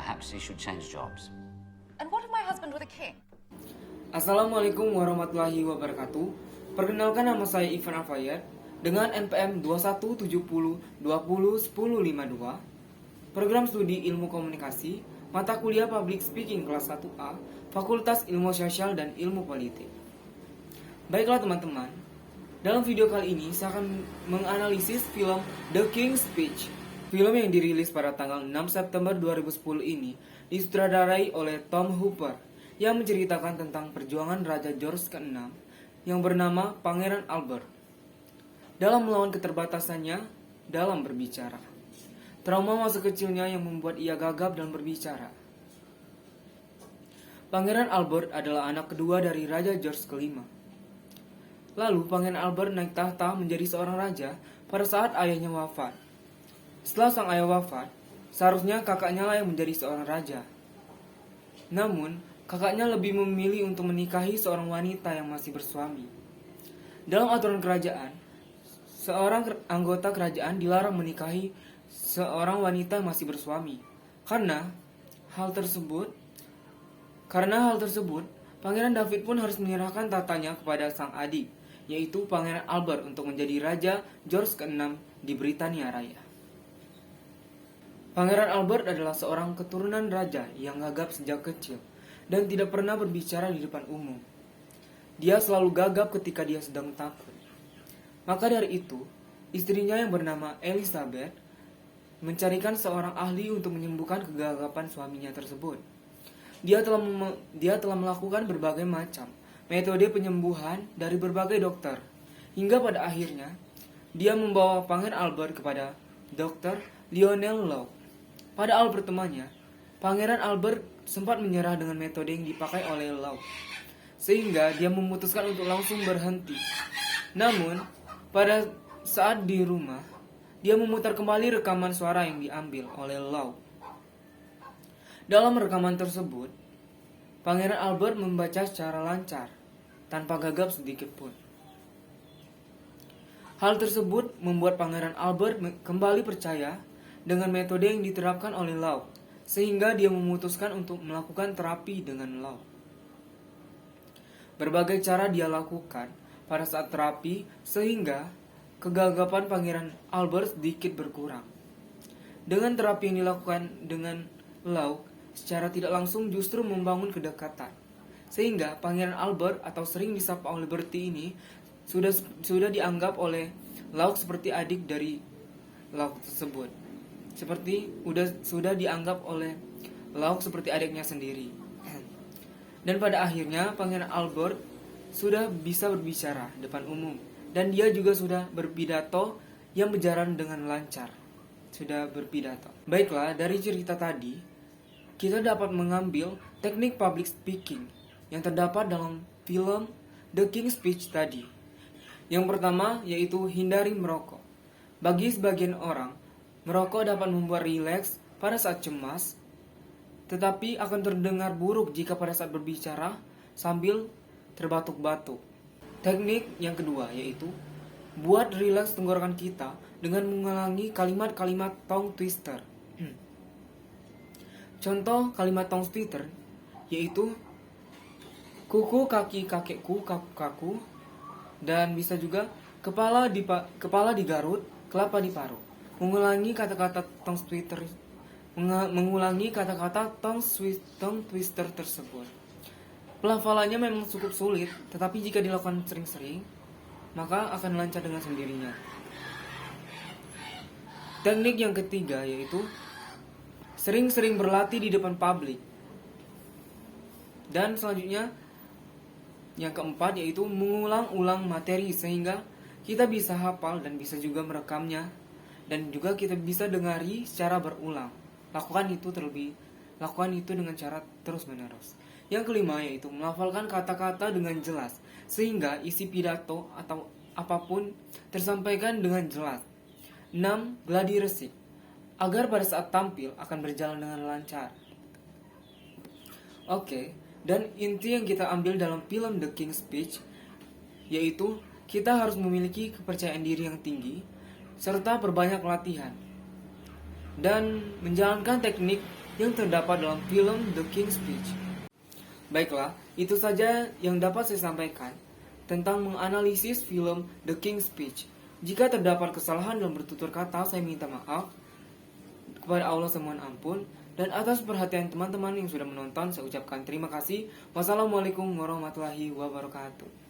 Perhaps he should change jobs. And what of my husband with a king? Assalamualaikum warahmatullahi wabarakatuh. Perkenalkan, nama saya Ivan Afayat dengan NPM 2170201052. Program studi Ilmu Komunikasi, mata kuliah Public Speaking kelas 1A, Fakultas Ilmu Sosial dan Ilmu Politik. Baiklah teman-teman, dalam video kali ini saya akan menganalisis film The King's Speech. Film yang dirilis pada tanggal 6 September 2010 ini disutradarai oleh Tom Hooper yang menceritakan tentang perjuangan Raja George ke-6 yang bernama Pangeran Albert dalam melawan keterbatasannya dalam berbicara. Trauma masa kecilnya yang membuat ia gagap dalam berbicara. Pangeran Albert adalah anak kedua dari Raja George ke-5. Lalu Pangeran Albert naik tahta menjadi seorang raja pada saat ayahnya wafat. Setelah sang ayah wafat, seharusnya kakaknya lah yang menjadi seorang raja. Namun, kakaknya lebih memilih untuk menikahi seorang wanita yang masih bersuami. Dalam aturan kerajaan, seorang anggota kerajaan dilarang menikahi seorang wanita yang masih bersuami. Karena hal tersebut, Pangeran David pun harus menyerahkan tatanya kepada sang adik, yaitu Pangeran Albert untuk menjadi Raja George ke-6 di Britania Raya. Pangeran Albert adalah seorang keturunan raja yang gagap sejak kecil dan tidak pernah berbicara di depan umum. Dia selalu gagap ketika dia sedang takut. Maka dari itu, istrinya yang bernama Elizabeth mencarikan seorang ahli untuk menyembuhkan kegagapan suaminya tersebut. Dia telah melakukan berbagai macam metode penyembuhan dari berbagai dokter, hingga pada akhirnya dia membawa Pangeran Albert kepada Dr. Lionel Law. Pada awal pertemuannya, Pangeran Albert sempat menyerah dengan metode yang dipakai oleh Law, sehingga dia memutuskan untuk langsung berhenti. Namun, pada saat di rumah, dia memutar kembali rekaman suara yang diambil oleh Law. Dalam rekaman tersebut, Pangeran Albert membaca secara lancar, tanpa gagap sedikit pun. Hal tersebut membuat Pangeran Albert kembali percaya dengan metode yang diterapkan oleh Law, sehingga dia memutuskan untuk melakukan terapi dengan Law. Berbagai cara dia lakukan pada saat terapi sehingga kegagapan Pangeran Albert sedikit berkurang. Dengan terapi yang dilakukan dengan Law, secara tidak langsung justru membangun kedekatan, sehingga Pangeran Albert atau sering disapa oleh Bertie ini sudah dianggap oleh Law seperti adik dari Law tersebut. Sudah dianggap oleh Law seperti adiknya sendiri. Dan pada akhirnya Pangeran Albert sudah bisa berbicara depan umum, dan dia juga sudah berpidato yang berjalan dengan lancar. Baiklah, dari cerita tadi kita dapat mengambil teknik public speaking yang terdapat dalam film The King's Speech tadi. Yang pertama yaitu hindari merokok. Bagi sebagian orang, merokok dapat membuat rileks pada saat cemas, tetapi akan terdengar buruk jika pada saat berbicara sambil terbatuk-batuk. Teknik yang kedua yaitu buat rileks tenggorokan kita dengan mengulangi kalimat-kalimat tongue twister. Contoh kalimat tongue twister yaitu kuku kaki kakekku kaku-kaku, dan bisa juga kepala digarut, kelapa diparut. Mengulangi kata-kata tongue twister tersebut. Pelafalannya memang cukup sulit, tetapi jika dilakukan sering-sering, maka akan lancar dengan sendirinya. Teknik yang ketiga yaitu sering-sering berlatih di depan publik. Dan selanjutnya yang keempat yaitu mengulang-ulang materi sehingga kita bisa hafal dan bisa juga merekamnya, dan juga kita bisa dengari secara berulang. Lakukan itu dengan cara terus-menerus. Yang kelima yaitu melafalkan kata-kata dengan jelas sehingga isi pidato atau apapun tersampaikan dengan jelas. 6. Gladi resik agar pada saat tampil akan berjalan dengan lancar. Oke, dan inti yang kita ambil dalam film The King's Speech yaitu kita harus memiliki kepercayaan diri yang tinggi, serta berbanyak latihan, dan menjalankan teknik yang terdapat dalam film The King's Speech. Baiklah, itu saja yang dapat saya sampaikan tentang menganalisis film The King's Speech. Jika terdapat kesalahan dalam bertutur kata, saya minta maaf. Kepada Allah saya mohon ampun. Dan atas perhatian teman-teman yang sudah menonton, saya ucapkan terima kasih. Wassalamualaikum warahmatullahi wabarakatuh.